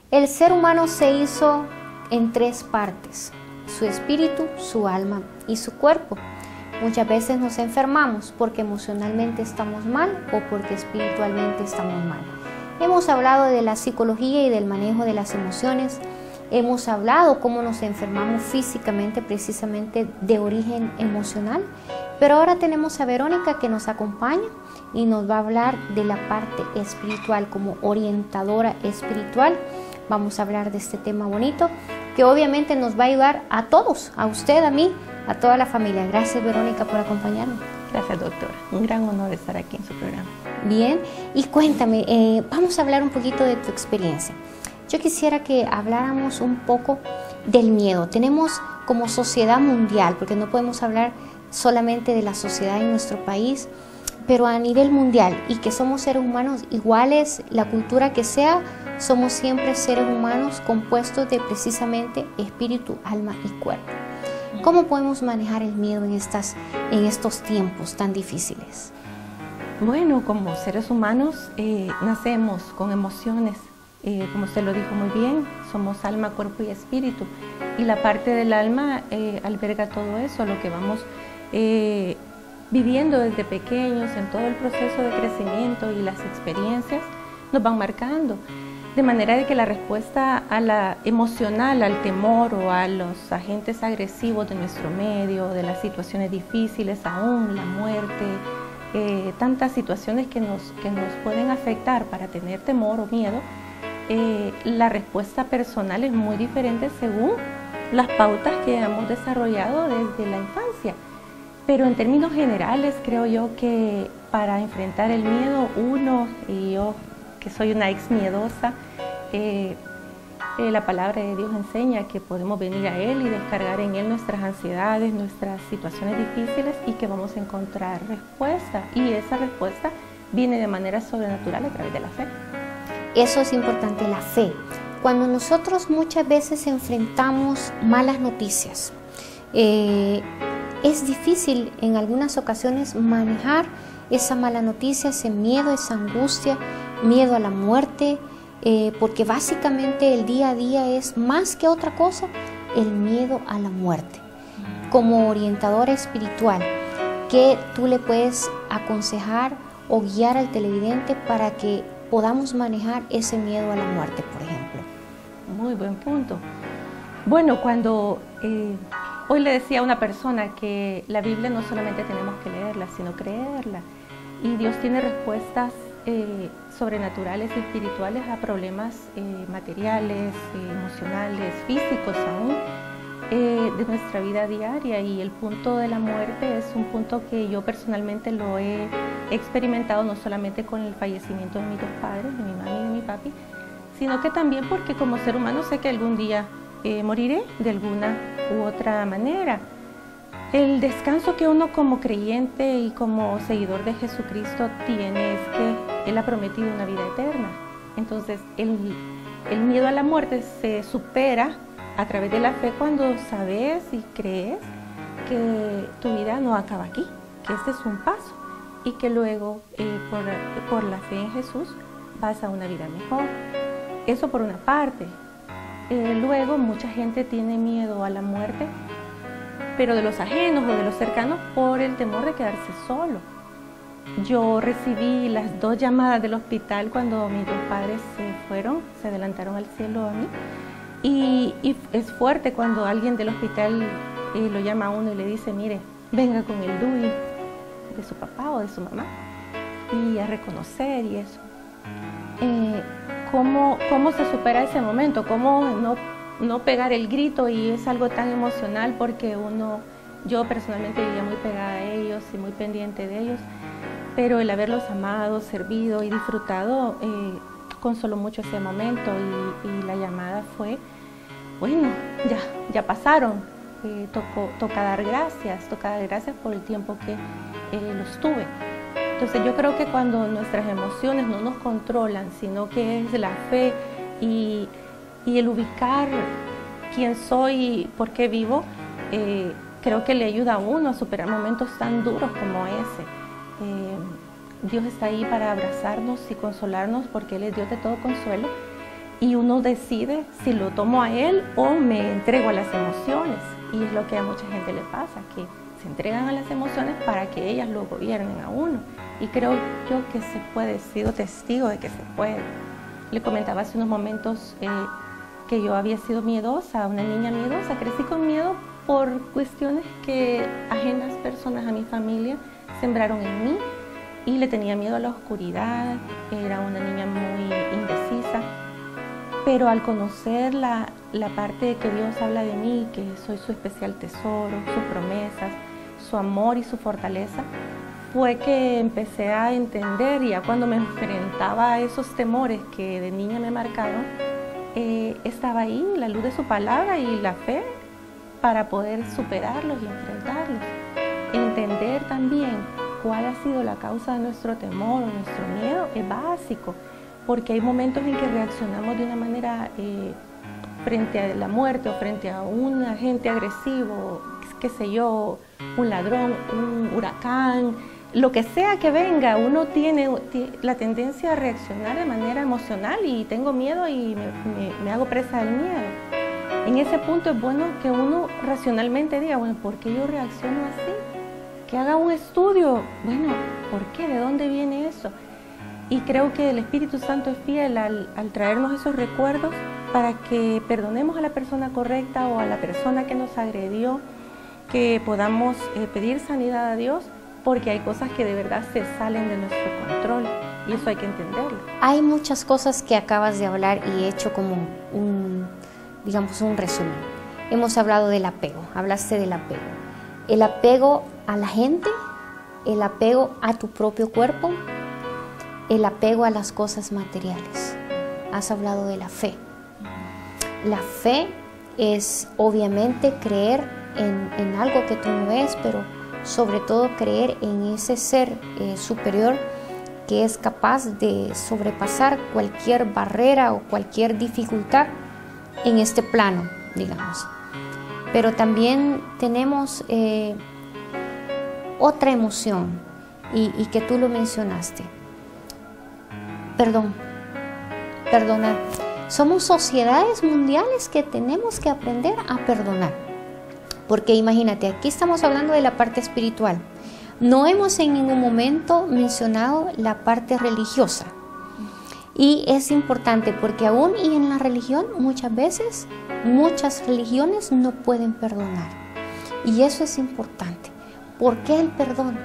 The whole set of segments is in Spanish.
El ser humano se hizo en tres partes: su espíritu, su alma y su cuerpo. Muchas veces nos enfermamos porque emocionalmente estamos mal o porque espiritualmente estamos mal. Hemos hablado de la psicología y del manejo de las emociones. Hemos hablado cómo nos enfermamos físicamente precisamente de origen emocional. Pero ahora tenemos a Verónica que nos acompaña y nos va a hablar de la parte espiritual como orientadora espiritual. Vamos a hablar de este tema bonito que obviamente nos va a ayudar a todos, a usted, a mí, a toda la familia. Gracias, Verónica, por acompañarme. Gracias, doctora. Un gran honor estar aquí en su programa. Bien, y cuéntame, vamos a hablar un poquito de tu experiencia. Yo quisiera que habláramos un poco del miedo. Tenemos como sociedad mundial, porque no podemos hablar solamente de la sociedad en nuestro país, pero a nivel mundial, y que somos seres humanos iguales, la cultura que sea, somos siempre seres humanos compuestos de precisamente espíritu, alma y cuerpo. ¿Cómo podemos manejar el miedo en estos tiempos tan difíciles? Bueno, como seres humanos nacemos con emociones, como usted lo dijo muy bien, somos alma, cuerpo y espíritu, y la parte del alma alberga todo eso, lo que vamos viviendo desde pequeños en todo el proceso de crecimiento, y las experiencias nos van marcando, de manera de que la respuesta a la emocional, al temor o a los agentes agresivos de nuestro medio, de las situaciones difíciles aún, la muerte, tantas situaciones que nos pueden afectar para tener temor o miedo, la respuesta personal es muy diferente según las pautas que hemos desarrollado desde la infancia. Pero en términos generales creo yo que para enfrentar el miedo, y yo que soy una ex miedosa, la palabra de Dios enseña que podemos venir a Él y descargar en Él nuestras ansiedades, nuestras situaciones difíciles, y que vamos a encontrar respuesta, y esa respuesta viene de manera sobrenatural a través de la fe. Eso es importante, la fe. Cuando nosotros muchas veces enfrentamos malas noticias, es difícil en algunas ocasiones manejar esa mala noticia, ese miedo, esa angustia, miedo a la muerte, porque básicamente el día a día es más que otra cosa el miedo a la muerte. Como orientadora espiritual, ¿qué tú le puedes aconsejar o guiar al televidente para que podamos manejar ese miedo a la muerte, por ejemplo? Muy buen punto. Bueno, cuando hoy le decía a una persona que la Biblia no solamente tenemos que leerla, sino creerla, y Dios tiene respuestas sobrenaturales y espirituales a problemas materiales, emocionales, físicos aún, de nuestra vida diaria, y el punto de la muerte es un punto que yo personalmente lo he experimentado no solamente con el fallecimiento de mis dos padres, de mi mami y de mi papi, sino que también porque como ser humano sé que algún día moriré de alguna u otra manera. El descanso que uno como creyente y como seguidor de Jesucristo tiene es que Él ha prometido una vida eterna. Entonces el miedo a la muerte se supera a través de la fe cuando sabes y crees que tu vida no acaba aquí, que este es un paso, y que luego por la fe en Jesús vas a una vida mejor. Eso por una parte. Luego mucha gente tiene miedo a la muerte, pero de los ajenos o de los cercanos, por el temor de quedarse solo. Yo recibí las 2 llamadas del hospital cuando mis 2 padres se adelantaron al cielo a mí, y es fuerte cuando alguien del hospital lo llama a uno y le dice: mire, venga con el DUI de su papá o de su mamá, y a reconocer y eso. ¿Cómo se supera ese momento? ¿Cómo no pegar el grito? Y es algo tan emocional porque yo personalmente vivía muy pegada a ellos y muy pendiente de ellos, pero el haberlos amado, servido y disfrutado consoló mucho ese momento, y la llamada fue: bueno, ya pasaron, toca dar gracias por el tiempo que los tuve. Entonces yo creo que cuando nuestras emociones no nos controlan, sino que es la fe y el ubicar quién soy y por qué vivo, creo que le ayuda a uno a superar momentos tan duros como ese. Dios está ahí para abrazarnos y consolarnos porque Él es Dios de todo consuelo, y uno decide si lo tomo a él o me entrego a las emociones. Y es lo que a mucha gente le pasa, que se entregan a las emociones para que ellas lo gobiernen a uno. Y creo yo que se puede, he sido testigo de que se puede. Le comentaba hace unos momentos que yo había sido miedosa, una niña miedosa, crecí con miedo por cuestiones que ajenas personas a mi familia sembraron en mí, y le tenía miedo a la oscuridad, era una niña muy indecisa, pero al conocer la parte de que Dios habla de mí, que soy su especial tesoro, sus promesas, su amor y su fortaleza, fue que empecé a entender, y ya cuando me enfrentaba a esos temores que de niña me marcaron, estaba ahí la luz de su palabra y la fe para poder superarlos y enfrentarlos. Entender también cuál ha sido la causa de nuestro temor o nuestro miedo es básico, porque hay momentos en que reaccionamos de una manera frente a la muerte o frente a un agente agresivo, qué sé yo, un ladrón, un huracán, lo que sea que venga, uno tiene la tendencia a reaccionar de manera emocional, y tengo miedo y me hago presa del miedo. En ese punto es bueno que uno racionalmente diga, bueno, ¿por qué yo reacciono así? Que haga un estudio, bueno, ¿por qué? ¿De dónde viene eso? Y creo que el Espíritu Santo es fiel al traernos esos recuerdos para que perdonemos a la persona correcta o a la persona que nos agredió, que podamos pedir sanidad a Dios, porque hay cosas que de verdad se salen de nuestro control, y eso hay que entenderlo. Hay muchas cosas que acabas de hablar y he hecho como digamos un resumen. Hemos hablado del apego, hablaste del apego. El apego a la gente, el apego a tu propio cuerpo, el apego a las cosas materiales. Has hablado de la fe. La fe es obviamente creer en algo que tú no ves, pero sobre todo creer en ese ser superior que es capaz de sobrepasar cualquier barrera o cualquier dificultad en este plano, digamos. Pero también tenemos otra emoción, y que tú lo mencionaste. Perdonar. Somos sociedades mundiales que tenemos que aprender a perdonar. Porque imagínate, aquí estamos hablando de la parte espiritual. No hemos en ningún momento mencionado la parte religiosa. Y es importante porque aún y en la religión muchas veces, muchas religiones no pueden perdonar. Y eso es importante. ¿Por qué el perdón?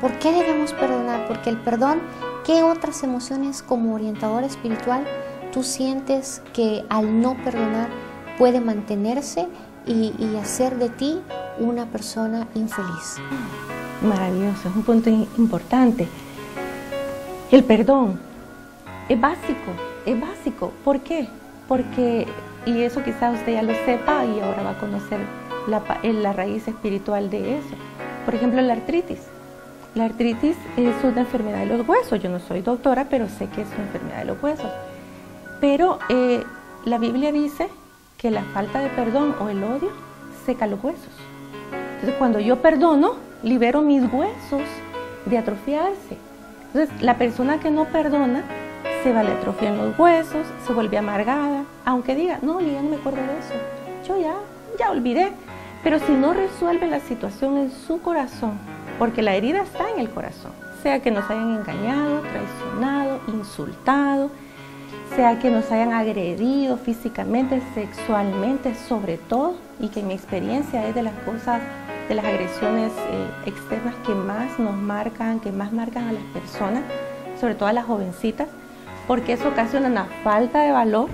¿Por qué debemos perdonar? Porque el perdón, ¿qué otras emociones como orientador espiritual tú sientes que al no perdonar puede mantenerse y hacer de ti una persona infeliz? Maravilloso, es un punto importante. El perdón es básico. ¿Por qué? Porque, y eso quizás usted ya lo sepa y ahora va a conocer la raíz espiritual de eso. Por ejemplo, la artritis. La artritis es una enfermedad de los huesos. Yo no soy doctora, pero sé que es una enfermedad de los huesos. Pero la Biblia dice que la falta de perdón o el odio seca los huesos. Entonces, cuando yo perdono, libero mis huesos de atrofiarse. Entonces, la persona que no perdona se va a atrofiar en los huesos, se vuelve amargada, aunque diga, no, yo ya no me acuerdo de eso, yo ya olvidé. Pero si no resuelve la situación en su corazón, porque la herida está en el corazón, sea que nos hayan engañado, traicionado, insultado, sea que nos hayan agredido físicamente, sexualmente, sobre todo, y que en mi experiencia es de las cosas, de las agresiones externas que más nos marcan, que más marcan a las personas, sobre todo a las jovencitas, porque eso ocasiona una falta de valor.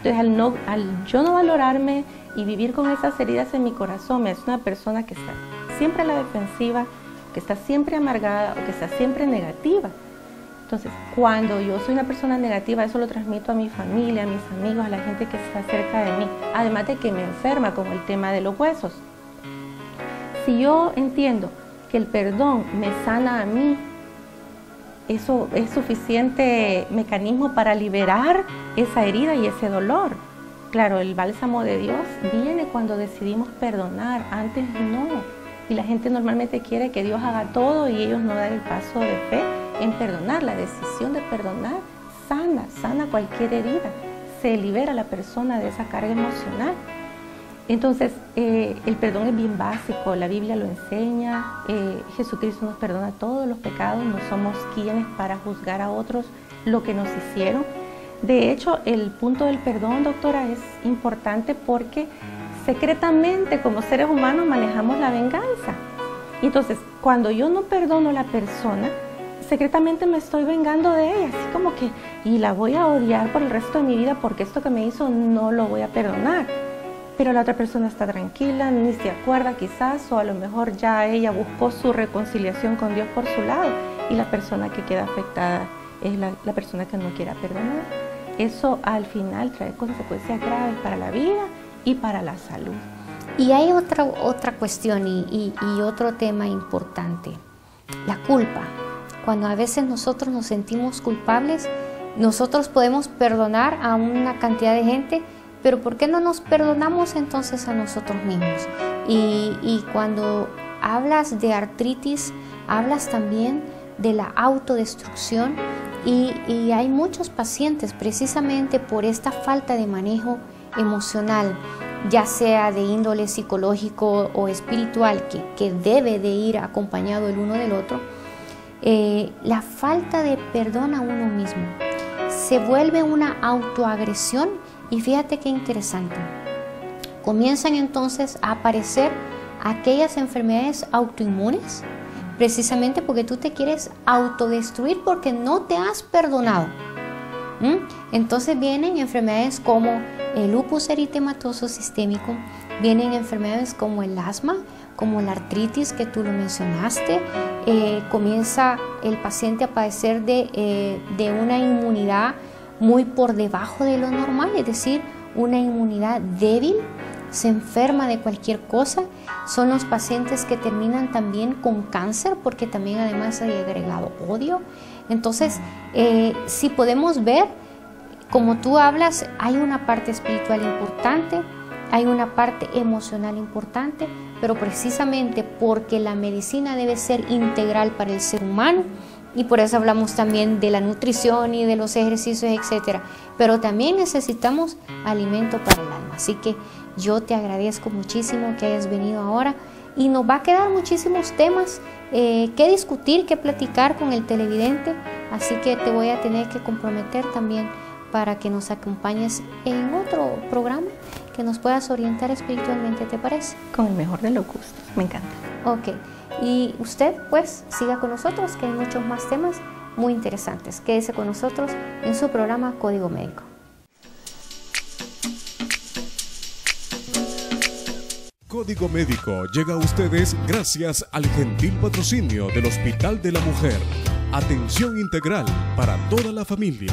Entonces, al yo no valorarme y vivir con esas heridas en mi corazón, me hace una persona que está siempre a la defensiva, que está siempre amargada o que está siempre negativa. Entonces, cuando yo soy una persona negativa, eso lo transmito a mi familia, a mis amigos, a la gente que está cerca de mí, además de que me enferma, como el tema de los huesos. Si yo entiendo que el perdón me sana a mí, eso es suficiente mecanismo para liberar esa herida y ese dolor. Claro, el bálsamo de Dios viene cuando decidimos perdonar, antes no. Y la gente normalmente quiere que Dios haga todo y ellos no dan el paso de fe en perdonar. La decisión de perdonar sana cualquier herida, se libera a la persona de esa carga emocional. Entonces, el perdón es bien básico, la Biblia lo enseña, Jesucristo nos perdona todos los pecados, no somos quienes para juzgar a otros lo que nos hicieron. De hecho, el punto del perdón, doctora, es importante porque secretamente como seres humanos manejamos la venganza. Entonces, cuando yo no perdono a la persona, secretamente me estoy vengando de ella, así como que, y la voy a odiar por el resto de mi vida porque esto que me hizo no lo voy a perdonar. Pero la otra persona está tranquila, ni se acuerda quizás, o a lo mejor ya ella buscó su reconciliación con Dios por su lado, y la persona que queda afectada es la persona que no quiera perdonar. Eso al final trae consecuencias graves para la vida y para la salud. Y hay otra cuestión y otro tema importante, la culpa. Cuando a veces nosotros nos sentimos culpables, nosotros podemos perdonar a una cantidad de gente, pero ¿por qué no nos perdonamos entonces a nosotros mismos? Y cuando hablas de artritis, hablas también de la autodestrucción y hay muchos pacientes precisamente por esta falta de manejo emocional, ya sea de índole psicológico o espiritual, que debe de ir acompañado el uno del otro, la falta de perdón a uno mismo se vuelve una autoagresión. Y fíjate qué interesante, comienzan entonces a aparecer aquellas enfermedades autoinmunes, precisamente porque tú te quieres autodestruir porque no te has perdonado. Entonces vienen enfermedades como el lupus eritematoso sistémico, vienen enfermedades como el asma, como la artritis que tú lo mencionaste, comienza el paciente a padecer de una inmunidad muy por debajo de lo normal, es decir, una inmunidad débil, se enferma de cualquier cosa. Son los pacientes que terminan también con cáncer porque también además hay agregado odio. Entonces, si podemos ver, como tú hablas, hay una parte espiritual importante, hay una parte emocional importante, pero precisamente porque la medicina debe ser integral para el ser humano, y por eso hablamos también de la nutrición y de los ejercicios, etcétera. Pero también necesitamos alimento para el alma. Así que yo te agradezco muchísimo que hayas venido ahora y nos va a quedar muchísimos temas que discutir, que platicar con el televidente. Así que te voy a tener que comprometer también para que nos acompañes en otro programa, que nos puedas orientar espiritualmente, ¿te parece? Con el mejor de los gustos, me encanta. Ok. Y usted pues siga con nosotros, que hay muchos más temas muy interesantes. Quédese con nosotros en su programa Código Médico. Código Médico llega a ustedes gracias al gentil patrocinio del Hospital de la Mujer. Atención integral para toda la familia.